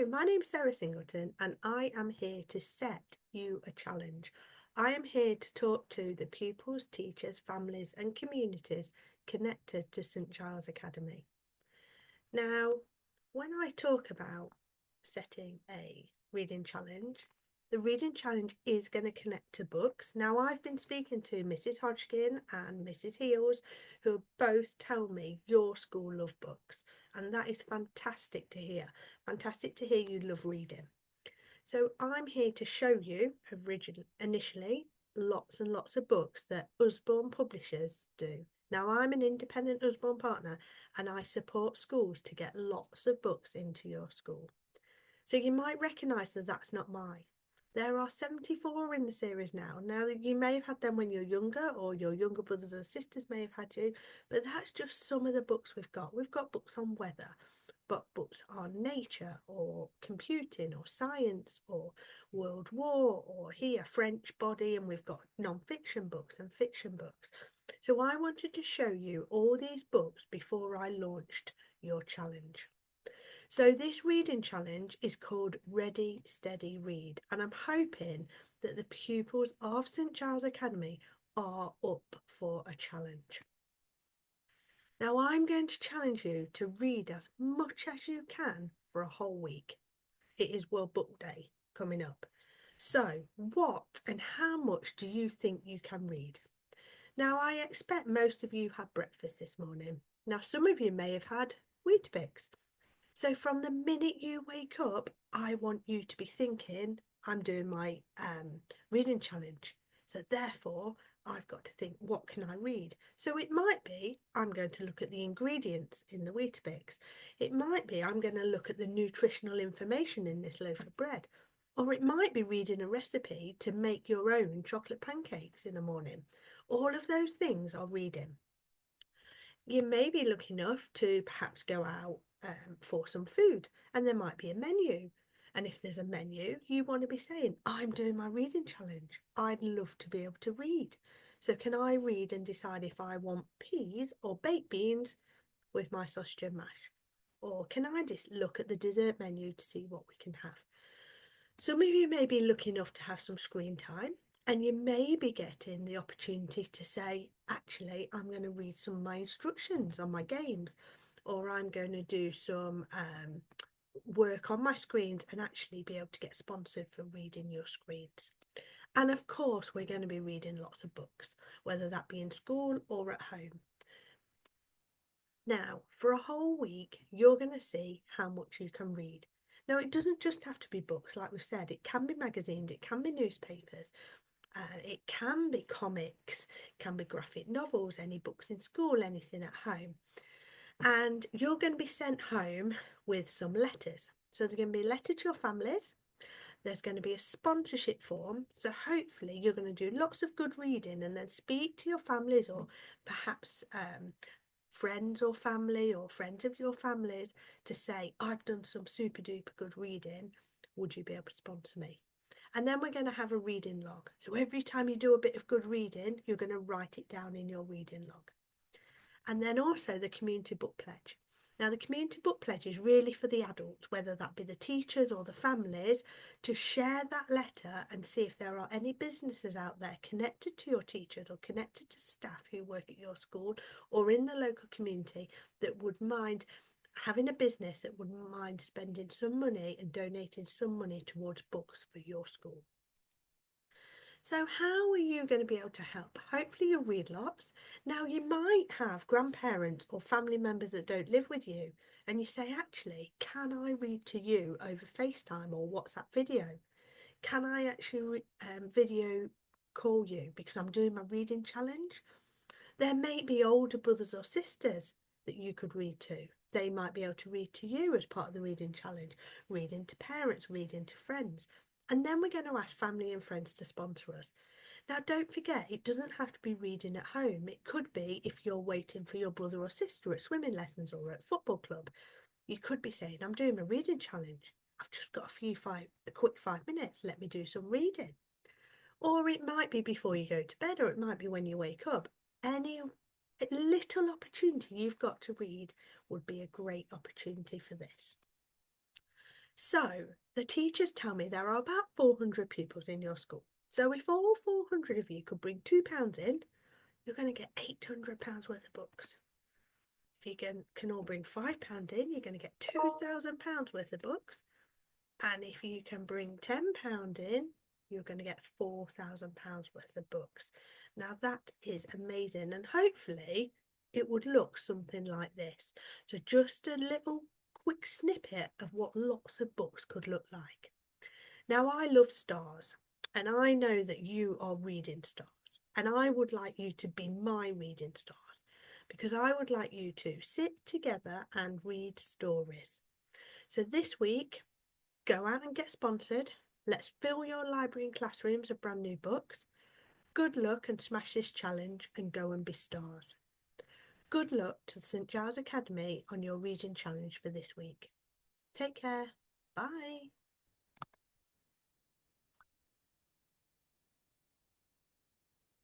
Hello, my name's Sarah Singleton and I am here to set you a challenge. I am here to talk to the pupils, teachers, families and communities connected to St Giles Academy. Now, when I talk about setting a reading challenge, the reading challenge is going to connect to books. Now, I've been speaking to Mrs. Hodgkin and Mrs. Heels, who both tell me your school love books, and that is fantastic to hear. Fantastic to hear you love reading. So I'm here to show you initially lots and lots of books that Usborne publishers do. Now I'm an independent Usborne partner and I support schools to get lots of books into your school. So you might recognise that that's not mine. There are 74 in the series now. Now you may have had them when you're younger, or your younger brothers or sisters may have had you, but that's just some of the books we've got. We've got books on weather, but books on nature or computing or science or World War or here French body, and we've got non-fiction books and fiction books. So I wanted to show you all these books before I launched your challenge. So this reading challenge is called Ready, Steady, Read, and I'm hoping that the pupils of St Giles Academy are up for a challenge. Now I'm going to challenge you to read as much as you can for a whole week. It is World Book Day coming up. So what and how much do you think you can read? Now I expect most of you had breakfast this morning. Now some of you may have had Weetabix. So from the minute you wake up, I want you to be thinking, I'm doing my reading challenge. So therefore, I've got to think, what can I read? So it might be, I'm going to look at the ingredients in the Weetabix. It might be, I'm going to look at the nutritional information in this loaf of bread. Or it might be reading a recipe to make your own chocolate pancakes in the morning. All of those things are reading. You may be lucky enough to perhaps go out for some food, and there might be a menu. And if there's a menu, you want to be saying, I'm doing my reading challenge. I'd love to be able to read. So can I read and decide if I want peas or baked beans with my sausage and mash? Or can I just look at the dessert menu to see what we can have? Some of you may be lucky enough to have some screen time, and you may be getting the opportunity to say, actually, I'm going to read some of my instructions on my games, or I'm going to do some work on my screens and actually be able to get sponsored for reading your screens. And of course, we're going to be reading lots of books, whether that be in school or at home. Now, for a whole week, you're going to see how much you can read. Now, it doesn't just have to be books, like we've said, it can be magazines, it can be newspapers, it can be comics, it can be graphic novels, any books in school, anything at home. And you're going to be sent home with some letters. So there's going to be a letter to your families. There's going to be a sponsorship form. So hopefully you're going to do lots of good reading and then speak to your families, or perhaps friends or family or friends of your families, to say, I've done some super duper good reading, would you be able to sponsor me? And then we're going to have a reading log. So every time you do a bit of good reading, you're going to write it down in your reading log. And then also the community book pledge. Now the community book pledge is really for the adults, whether that be the teachers or the families, to share that letter and see if there are any businesses out there connected to your teachers or connected to staff who work at your school or in the local community that would mind having a business, that would mind spending some money and donating some money towards books for your school. So how are you going to be able to help? Hopefully you'll read lots. Now you might have grandparents or family members that don't live with you, and you say, actually, can I read to you over FaceTime or WhatsApp video? Can I actually video call you because I'm doing my reading challenge? There may be older brothers or sisters that you could read to. They might be able to read to you as part of the reading challenge, reading to parents, reading to friends. And then we're going to ask family and friends to sponsor us. Now, don't forget, it doesn't have to be reading at home. It could be if you're waiting for your brother or sister at swimming lessons or at football club. You could be saying, I'm doing a reading challenge. I've just got a quick 5 minutes. Let me do some reading. Or it might be before you go to bed, or it might be when you wake up. Any little opportunity you've got to read would be a great opportunity for this. So, the teachers tell me there are about 400 pupils in your school. So, if all 400 of you could bring £2 in, you're going to get £800 worth of books. If you can all bring £5 in, you're going to get £2,000 worth of books. And if you can bring £10 in, you're going to get £4,000 worth of books. Now that is amazing, and hopefully it would look something like this. So just a little quick snippet of what lots of books could look like. Now I love stars, and I know that you are reading stars, and I would like you to be my reading stars because I would like you to sit together and read stories. So this week, go out and get sponsored. Let's fill your library and classrooms with brand new books. Good luck and smash this challenge and go and be stars. Good luck to the St Giles Academy on your reading challenge for this week. Take care. Bye.